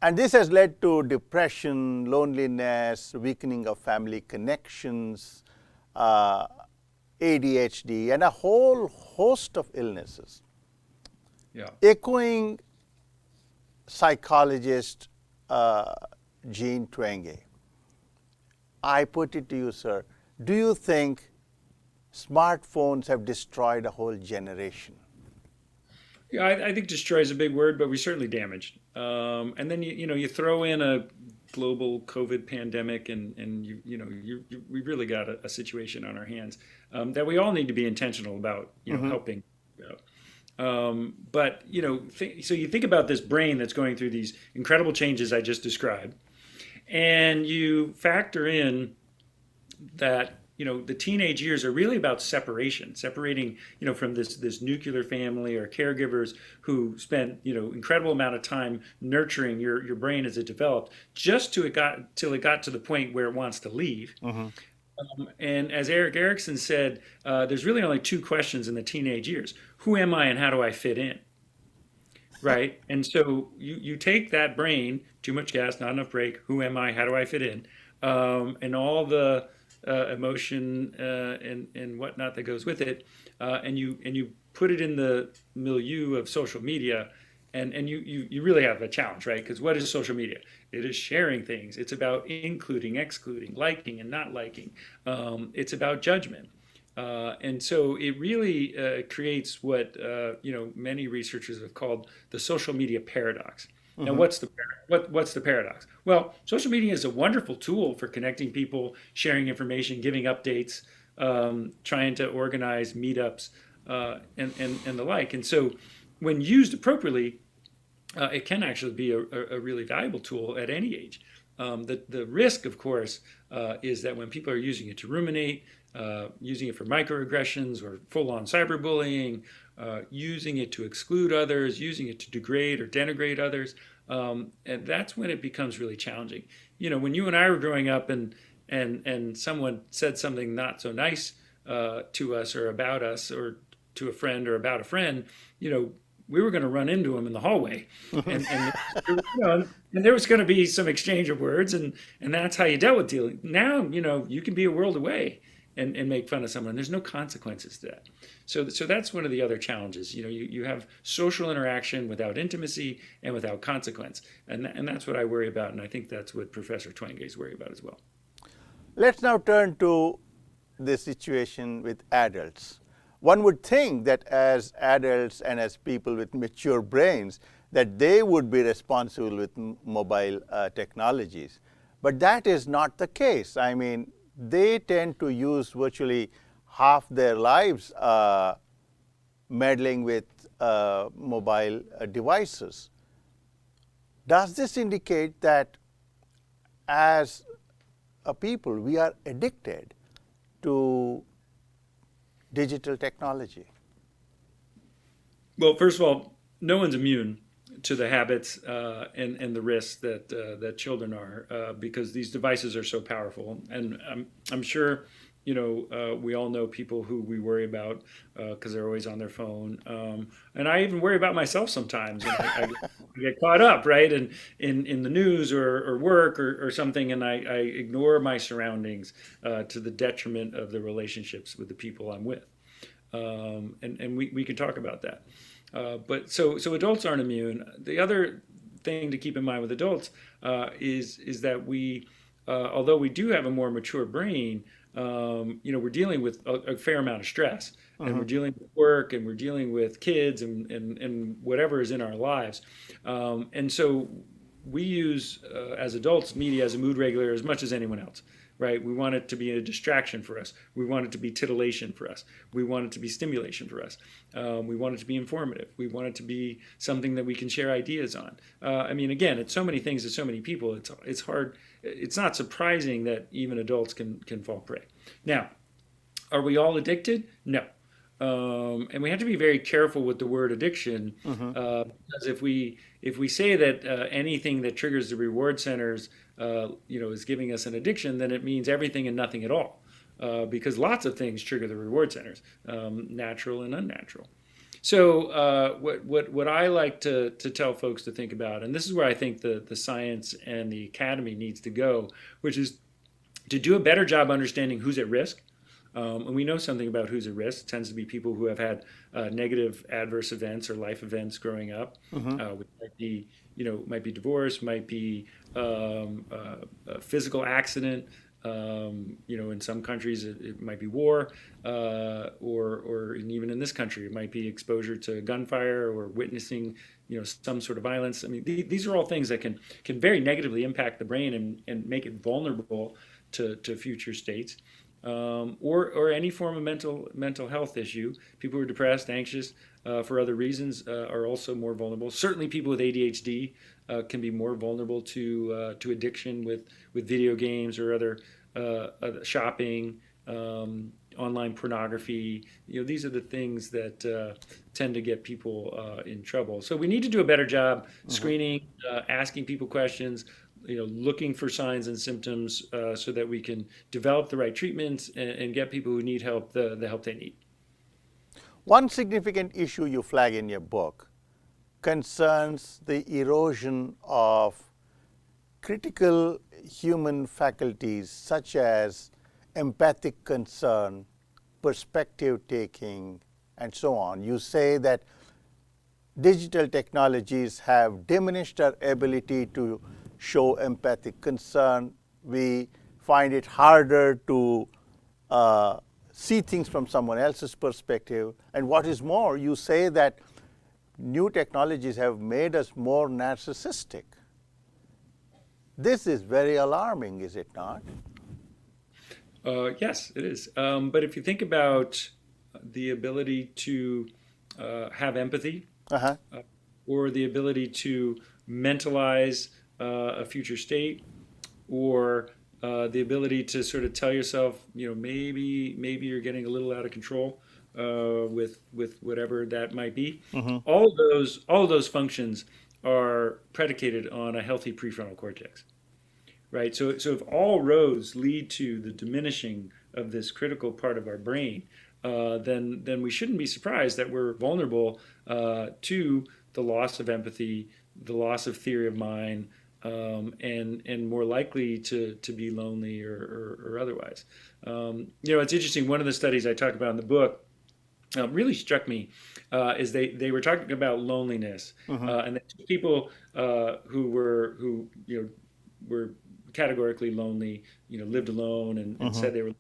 And this has led to depression, loneliness, weakening of family connections, ADHD, and a whole host of illnesses. Yeah. Echoing psychologist Jean Twenge, I put it to you, sir, do you think smartphones have destroyed a whole generation? Yeah, I think destroy is a big word, but we certainly damaged. And then you throw in a global COVID pandemic, and we really got a situation on our hands that we all need to be intentional about helping out. But so you think about this brain that's going through these incredible changes I just described, and you factor in that the teenage years are really about separating from this nuclear family or caregivers who spent incredible amount of time nurturing your brain as it developed, just till it got to the point where it wants to leave. And as Eric Erickson said, there's really only two questions in the teenage years: who am I and how do I fit in? Right? And so you take that brain, too much gas, not enough brake, who am I, how do I fit in, and all the emotion and whatnot that goes with it, and you put it in the milieu of social media, And you really have a challenge, right? Because what is social media? It is sharing things. It's about including, excluding, liking and not liking. It's about judgment. And so it really creates what many researchers have called the social media paradox. Now, what's the paradox? Well, social media is a wonderful tool for connecting people, sharing information, giving updates, trying to organize meetups, and the like. And so, when used appropriately, it can actually be a really valuable tool at any age. The risk, of course, is that when people are using it to ruminate, using it for microaggressions or full-on cyberbullying, using it to exclude others, using it to degrade or denigrate others, and that's when it becomes really challenging. When you and I were growing up, and someone said something not so nice to us or about us or to a friend or about a friend, we were going to run into him in the hallway, and there was going to be some exchange of words, and that's how you dealt with dealing. Now, you can be a world away and make fun of someone. There's no consequences to that. So that's one of the other challenges. You have social interaction without intimacy and without consequence, and that's what I worry about, and I think that's what Professor Twenge is worried about as well. Let's now turn to the situation with adults. One would think that as adults and as people with mature brains, that they would be responsible with mobile technologies. But that is not the case. I mean, they tend to use virtually half their lives meddling with mobile devices. Does this indicate that as a people, we are addicted to digital technology? Well, first of all, no one's immune to the habits and the risks that children are because these devices are so powerful. And I'm sure we all know people who we worry about because they're always on their phone. And I even worry about myself sometimes. And I get caught up, right, in the news or work or something, and I ignore my surroundings to the detriment of the relationships with the people I'm with. And we can talk about that. But so adults aren't immune. The other thing to keep in mind with adults is that we, although we do have a more mature brain, we're dealing with a fair amount of stress, and we're dealing with work, and we're dealing with kids, and whatever is in our lives, and so we use as adults media as a mood regulator as much as anyone else. Right? We want it to be a distraction for us. We want it to be titillation for us. We want it to be stimulation for us. We want it to be informative. We want it to be something that we can share ideas on. Again, it's so many things to so many people. It's hard. It's not surprising that even adults can fall prey. Now, are we all addicted? No. And we have to be very careful with the word addiction because if we say that anything that triggers the reward centers is giving us an addiction, then it means everything and nothing at all, because lots of things trigger the reward centers, natural and unnatural. So what I like to tell folks to think about, and this is where I think the science and the academy needs to go, which is to do a better job understanding who's at risk. And we know something about who's at risk. It tends to be people who have had negative adverse events or life events growing up, which might be divorce, might be a physical accident. In some countries it might be war, or even in this country it might be exposure to gunfire or witnessing some sort of violence. I mean, these are all things that can very negatively impact the brain and make it vulnerable to future states. Or any form of mental health issue. People who are depressed, anxious for other reasons are also more vulnerable. Certainly, people with ADHD can be more vulnerable to addiction with video games or other shopping, online pornography. These are the things that tend to get people in trouble. So we need to do a better job screening, asking people questions. Looking for signs and symptoms so that we can develop the right treatments and get people who need help the help they need. One significant issue you flag in your book concerns the erosion of critical human faculties such as empathic concern, perspective taking, and so on. You say that digital technologies have diminished our ability to show empathic concern. We find it harder to see things from someone else's perspective. And what is more, you say that new technologies have made us more narcissistic. This is very alarming, is it not? Yes, it is. But if you think about the ability to have empathy, Uh-huh. or the ability to mentalize a future state, or the ability to sort of tell yourself, maybe you're getting a little out of control with whatever that might be. All of those functions are predicated on a healthy prefrontal cortex, right? So if all roads lead to the diminishing of this critical part of our brain, then we shouldn't be surprised that we're vulnerable to the loss of empathy, the loss of theory of mind, and more likely to be lonely or otherwise. It's interesting. One of the studies I talked about in the book really struck me is they were talking about loneliness, and they took people who were categorically lonely, lived alone and said they were,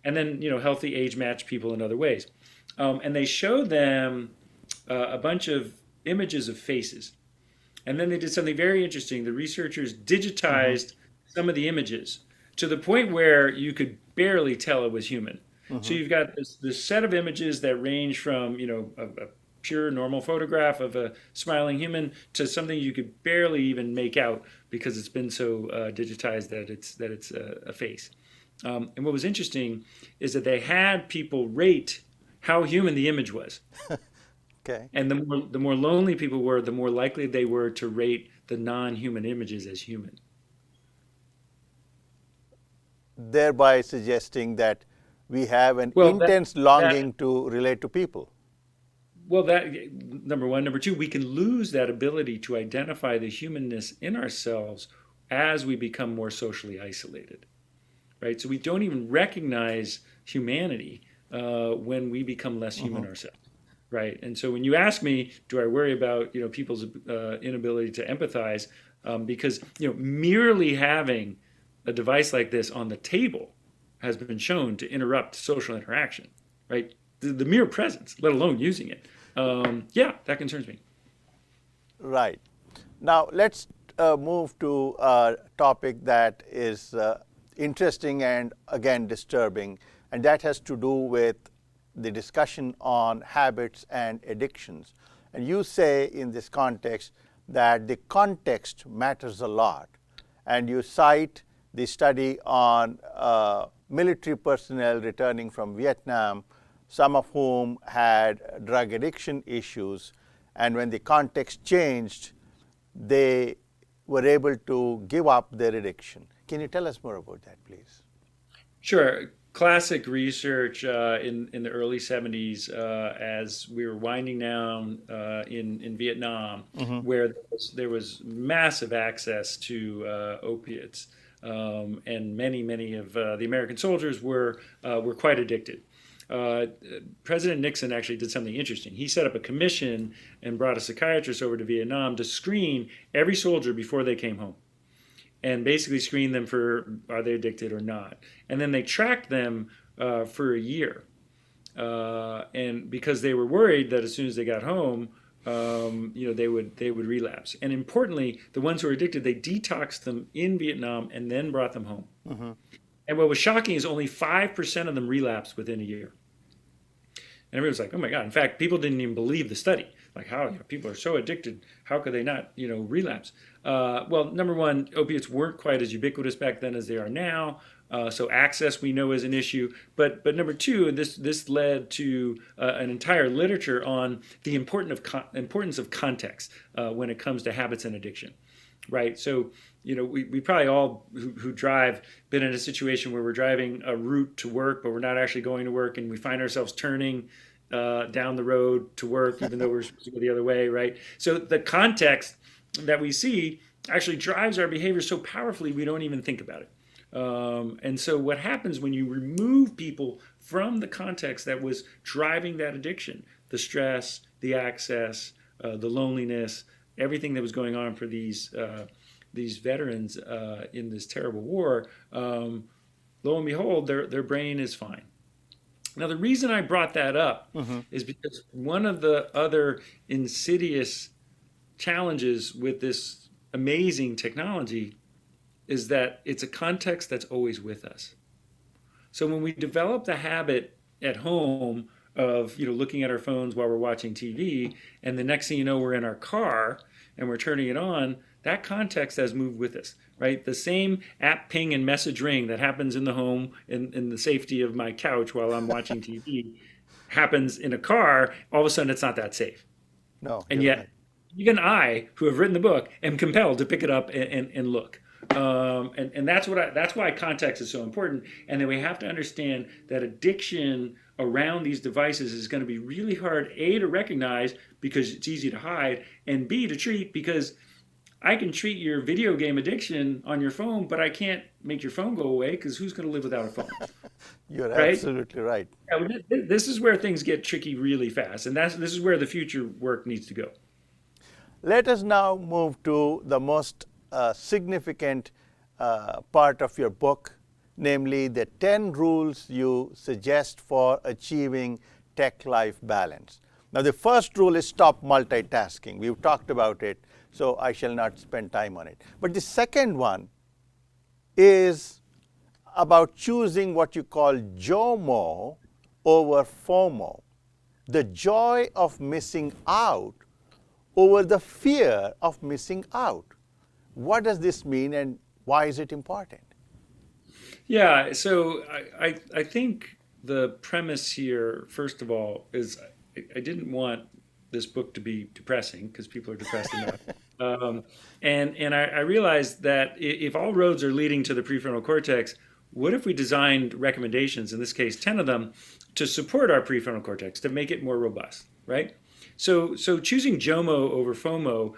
and then healthy age matched people in other ways, and they showed them a bunch of images of faces, and then they did something very interesting. The researchers digitized some of the images to the point where you could barely tell it was human. So you've got this set of images that range from a pure normal photograph of a smiling human to something you could barely even make out because it's been so digitized that it's a face. And what was interesting is that they had people rate how human the image was. Okay. And the more lonely people were, the more likely they were to rate the non-human images as human. Thereby suggesting that we have an Well, intense longing to relate to people. that number one. Number two, we can lose that ability to identify the humanness in ourselves as we become more socially isolated, right? So we don't even recognize humanity when we become less human ourselves, right? And so when you ask me, do I worry about people's inability to empathize? Because merely having a device like this on the table has been shown to interrupt social interaction, right? The mere presence, let alone using it. That concerns me. Right. Now let's move to a topic that is interesting and again disturbing, and that has to do with the discussion on habits and addictions. And you say in this context that the context matters a lot, and you cite the study on military personnel returning from Vietnam, some of whom had drug addiction issues, and when the context changed, they were able to give up their addiction. Can you tell us more about that, please? Sure. Classic research in the early 70s as we were winding down in Vietnam, where there was massive access to opiates. And many of the American soldiers were quite addicted. President Nixon actually did something interesting. He set up a commission and brought a psychiatrist over to Vietnam to screen every soldier before they came home, and basically screen them for are they addicted or not. And then they tracked them for a year, and because they were worried that as soon as they got home, they would relapse. And importantly, the ones who were addicted, they detoxed them in Vietnam and then brought them home. And what was shocking is only 5% of them relapsed within a year. And everyone was like, "Oh my God!" In fact, people didn't even believe the study. Like, how people are so addicted, how could they not, relapse? Well, number one, opiates weren't quite as ubiquitous back then as they are now. So access we know is an issue. But number two, this led to an entire literature on the importance of context when it comes to habits and addiction, right? So we probably all who drive been in a situation where we're driving a route to work, but we're not actually going to work, and we find ourselves turning down the road to work, even though we're supposed to go the other way, right? So the context that we see actually drives our behavior so powerfully we don't even think about it. And so what happens when you remove people from the context that was driving that addiction, the stress, the access, the loneliness, everything that was going on for these veterans in this terrible war, lo and behold, their brain is fine. Now, the reason I brought that up is because one of the other insidious challenges with this amazing technology is that it's a context that's always with us. So when we develop the habit at home of looking at our phones while we're watching TV, and the next thing you know we're in our car and we're turning it on, that context has moved with us, right? The same app ping and message ring that happens in the home in the safety of my couch while I'm watching TV happens in a car. All of a sudden, it's not that safe. No, And you're yet, right. even I, who have written the book, am compelled to pick it up and look. And that's why context is so important. And then we have to understand that addiction around these devices is going to be really hard, A, to recognize because it's easy to hide, and B, to treat because I can treat your video game addiction on your phone, but I can't make your phone go away because who's going to live without a phone, You're right? absolutely right. Yeah, well, this is where things get tricky really fast, and this is where the future work needs to go. Let us now move to the most significant part of your book, namely the 10 rules you suggest for achieving tech-life balance. Now, the first rule is stop multitasking. We've talked about it, so I shall not spend time on it. But the second one is about choosing what you call JOMO over FOMO, the joy of missing out over the fear of missing out. What does this mean and why is it important? Yeah, so I think the premise here, first of all, is I didn't want this book to be depressing because people are depressed enough. And I realized that if all roads are leading to the prefrontal cortex, what if we designed recommendations, in this case 10 of them, to support our prefrontal cortex, to make it more robust, right? So choosing JOMO over FOMO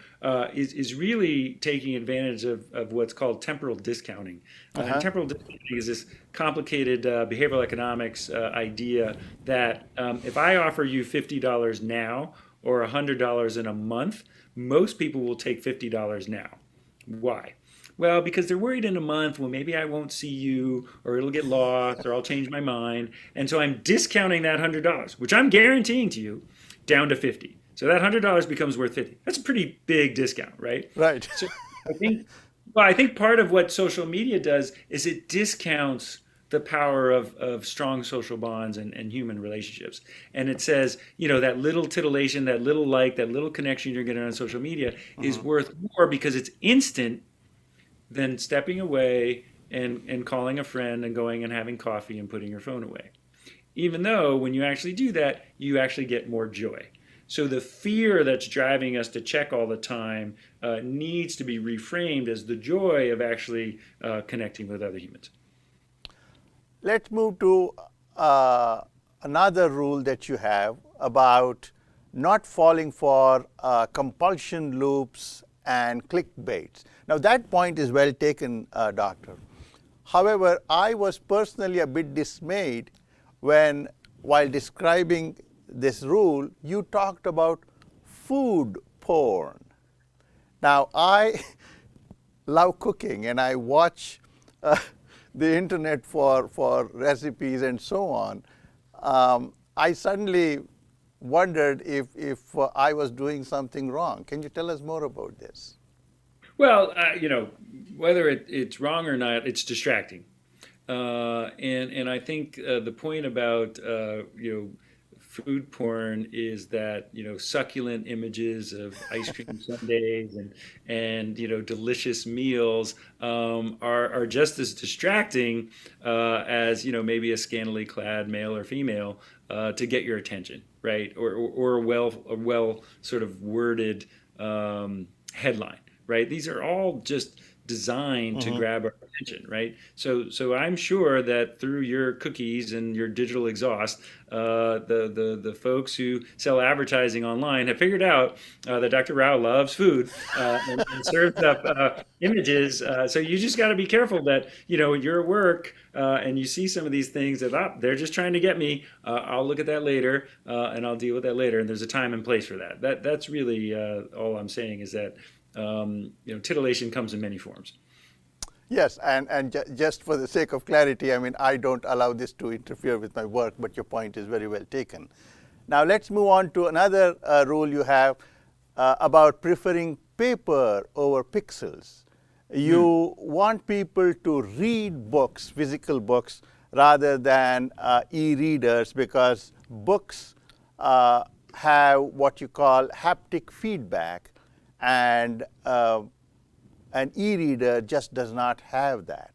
is really taking advantage of what's called temporal discounting. And Uh-huh. temporal discounting is this complicated behavioral economics idea that if I offer you $50 now or $100 in a month, most people will take $50 now. Why? Well, because they're worried in a month, well, maybe I won't see you, or it'll get lost, or I'll change my mind. And so I'm discounting that $100, which I'm guaranteeing to you, down to 50. So that $100 becomes worth 50. That's a pretty big discount, right? Right. So I think, well, I think part of what social media does is it discounts the power of strong social bonds and human relationships. And it says, that little titillation, that little like, that little connection you're getting on social media is worth more because it's instant than stepping away and calling a friend and going and having coffee and putting your phone away. Even though when you actually do that, you actually get more joy. So the fear that's driving us to check all the time needs to be reframed as the joy of actually connecting with other humans. Let's move to another rule that you have about not falling for compulsion loops and clickbaits. Now, that point is well taken, Doctor. However, I was personally a bit dismayed when, while describing this rule, you talked about food porn. Now, I love cooking and I watch the internet for recipes and so on. I suddenly wondered if I was doing something wrong. Can you tell us more about this? Well, whether it's wrong or not, it's distracting. And I think the point about food porn is that succulent images of ice cream sundaes and delicious meals are just as distracting as maybe a scantily clad male or female to get your attention, right? Or a well sort of worded headline, right? These are all just designed to grab our attention, right? So I'm sure that through your cookies and your digital exhaust, the folks who sell advertising online have figured out that Dr. Rao loves food and serves up images. So you just got to be careful that you're at work and you see some of these things that they're just trying to get me. I'll look at that later and I'll deal with that later. And there's a time and place for that. That's really all I'm saying is that titillation comes in many forms. Yes, and just for the sake of clarity, I mean, I don't allow this to interfere with my work, but your point is very well taken. Now let's move on to another rule you have about preferring paper over pixels. You want people to read books, physical books, rather than e-readers, because books have what you call haptic feedback, and an e-reader just does not have that.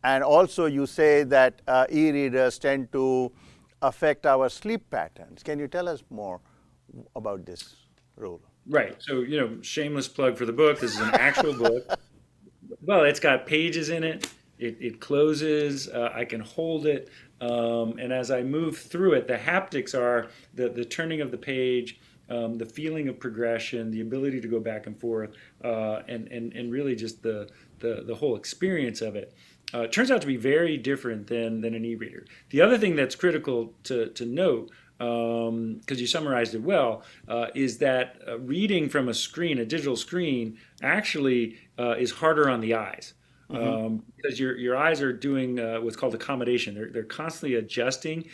And also you say that e-readers tend to affect our sleep patterns. Can you tell us more about this rule? Right. So, shameless plug for the book. This is an actual book. Well, it's got pages in it. It closes. I can hold it. And as I move through it, the haptics are the turning of the page, the feeling of progression, the ability to go back and forth, and really just the whole experience of it. Turns out to be very different than an e-reader. The other thing that's critical to note, because you summarized it well, is that reading from a screen, a digital screen, actually is harder on the eyes. Because your eyes are doing what's called accommodation. They're constantly adjusting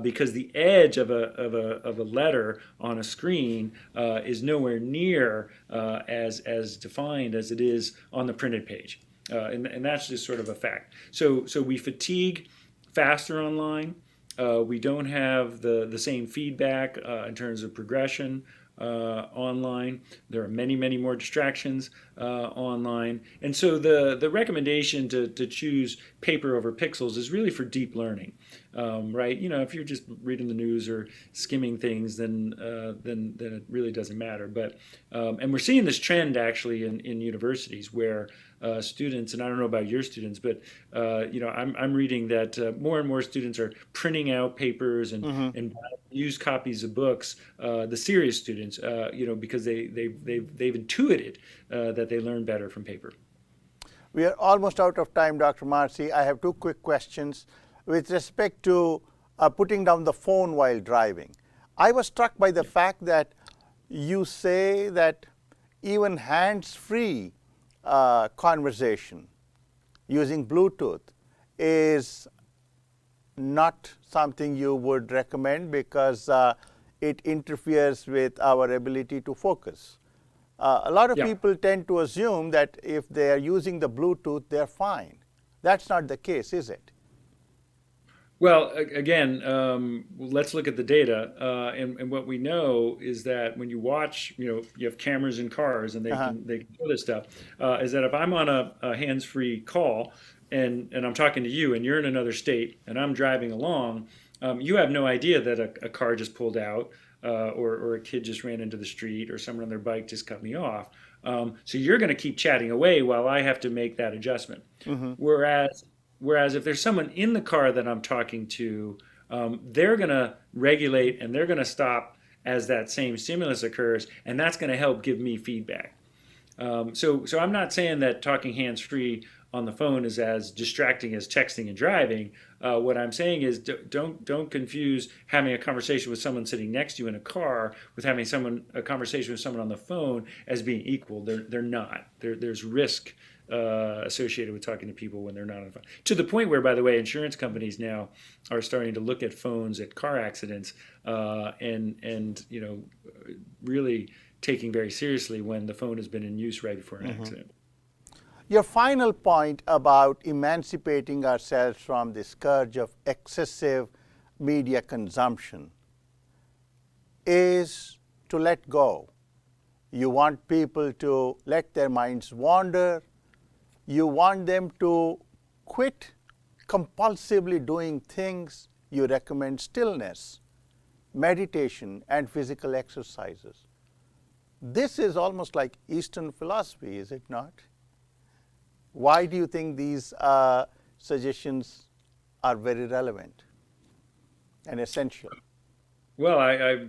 because the edge of a letter on a screen is nowhere near as defined as it is on the printed page, and that's just sort of a fact. So we fatigue faster online. We don't have the same feedback in terms of progression online. There are many more distractions online. And so the recommendation to choose paper over pixels is really for deep learning, right? If you're just reading the news or skimming things, then it really doesn't matter. But and we're seeing this trend actually in universities where students, and I don't know about your students, but I'm reading that more and more students are printing out papers and buying used copies of books. The serious students, because they've intuited that they learn better from paper. We are almost out of time, Dr. Marci. I have two quick questions with respect to putting down the phone while driving. I was struck by the fact that you say that even hands-free conversation using Bluetooth is not something you would recommend because it interferes with our ability to focus. A lot of people tend to assume that if they are using the Bluetooth, they're fine. That's not the case, is it? Well, again, let's look at the data. And what we know is that when you watch, you have cameras in cars and they can show this stuff, is that if I'm on a hands-free call and I'm talking to you and you're in another state and I'm driving along, you have no idea that a car just pulled out or a kid just ran into the street or someone on their bike just cut me off. So you're going to keep chatting away while I have to make that adjustment. Whereas if there's someone in the car that I'm talking to, they're going to regulate and they're going to stop as that same stimulus occurs, and that's going to help give me feedback. So I'm not saying that talking hands-free on the phone is as distracting as texting and driving. What I'm saying is don't confuse having a conversation with someone sitting next to you in a car with having a conversation with someone on the phone as being equal. They're not. There's risk associated with talking to people when they're not on the phone. To the point where, by the way, insurance companies now are starting to look at phones at car accidents and really taking very seriously when the phone has been in use right before an accident. Your final point about emancipating ourselves from the scourge of excessive media consumption is to let go. You want people to let their minds wander. You want them to quit compulsively doing things. You recommend stillness, meditation, and physical exercises. This is almost like Eastern philosophy, is it not? Why do you think these suggestions are very relevant and essential? Well, I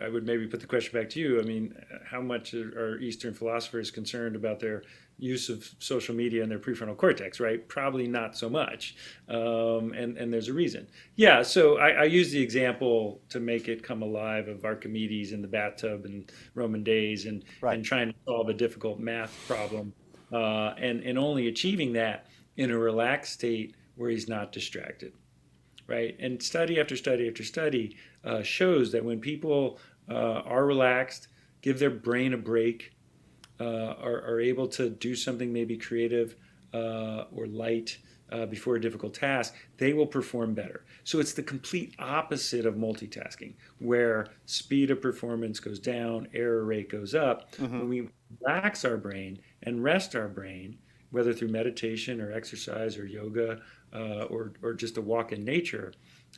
would maybe put the question back to you. I mean, how much are Eastern philosophers concerned about their use of social media and their prefrontal cortex, right? Probably not so much. And there's a reason. Yeah, so I use the example to make it come alive of Archimedes in the bathtub in Roman days and trying to solve a difficult math problem and only achieving that in a relaxed state where he's not distracted. Right? And study after study after study shows that when people are relaxed, give their brain a break, are able to do something maybe creative or light before a difficult task, they will perform better. So it's the complete opposite of multitasking, where speed of performance goes down, error rate goes up. When we relax our brain and rest our brain, whether through meditation or exercise or yoga or just a walk in nature,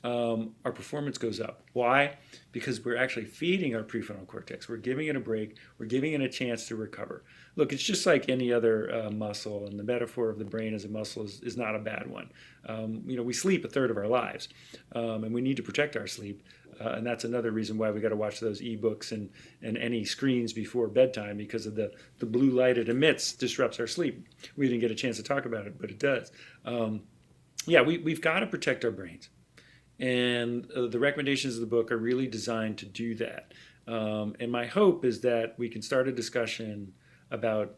our performance goes up. Why? Because we're actually feeding our prefrontal cortex. We're giving it a break. We're giving it a chance to recover. Look, it's just like any other muscle, and the metaphor of the brain as a muscle is not a bad one. We sleep a third of our lives, and we need to protect our sleep. And that's another reason why we got to watch those ebooks and any screens before bedtime, because of the blue light it emits disrupts our sleep. We didn't get a chance to talk about it, but it does. We've got to protect our brains. And the recommendations of the book are really designed to do that. And my hope is that we can start a discussion about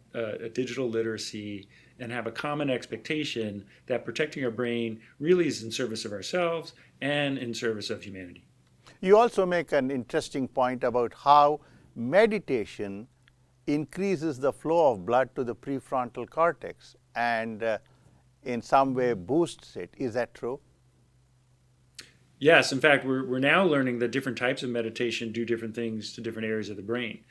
digital literacy and have a common expectation that protecting our brain really is in service of ourselves and in service of humanity. You also make an interesting point about how meditation increases the flow of blood to the prefrontal cortex and in some way boosts it. Is that true? Yes, in fact, we're now learning that different types of meditation do different things to different areas of the brain.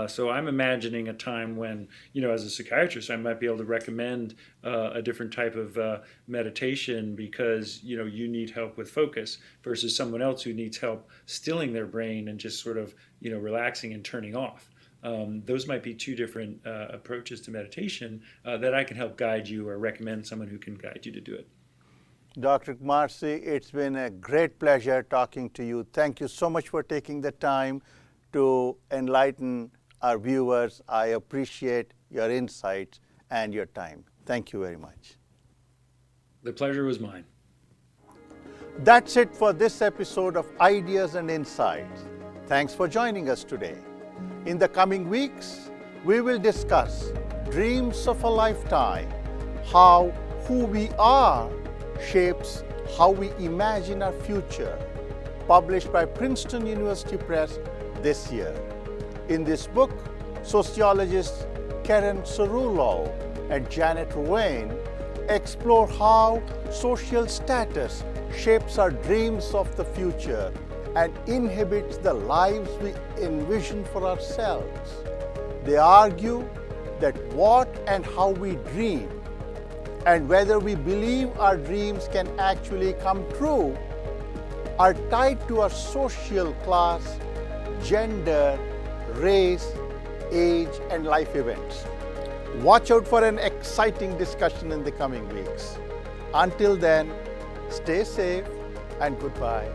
So I'm imagining a time when, as a psychiatrist, I might be able to recommend a different type of meditation because, you need help with focus versus someone else who needs help stilling their brain and just sort of, relaxing and turning off. Those might be two different approaches to meditation that I can help guide you or recommend someone who can guide you to do it. Dr. Marci, it's been a great pleasure talking to you. Thank you so much for taking the time to enlighten our viewers. I appreciate your insights and your time. Thank you very much. The pleasure was mine. That's it for this episode of Ideas and Insights. Thanks for joining us today. In the coming weeks, we will discuss dreams of a lifetime, how who we are shapes how we imagine our future, published by Princeton University Press this year. In this book, sociologists Karen Cerullo and Janet Ruane explore how social status shapes our dreams of the future and inhibits the lives we envision for ourselves. They argue that what and how we dream and whether we believe our dreams can actually come true are tied to our social class, gender, race, age, and life events. Watch out for an exciting discussion in the coming weeks. Until then, stay safe and goodbye.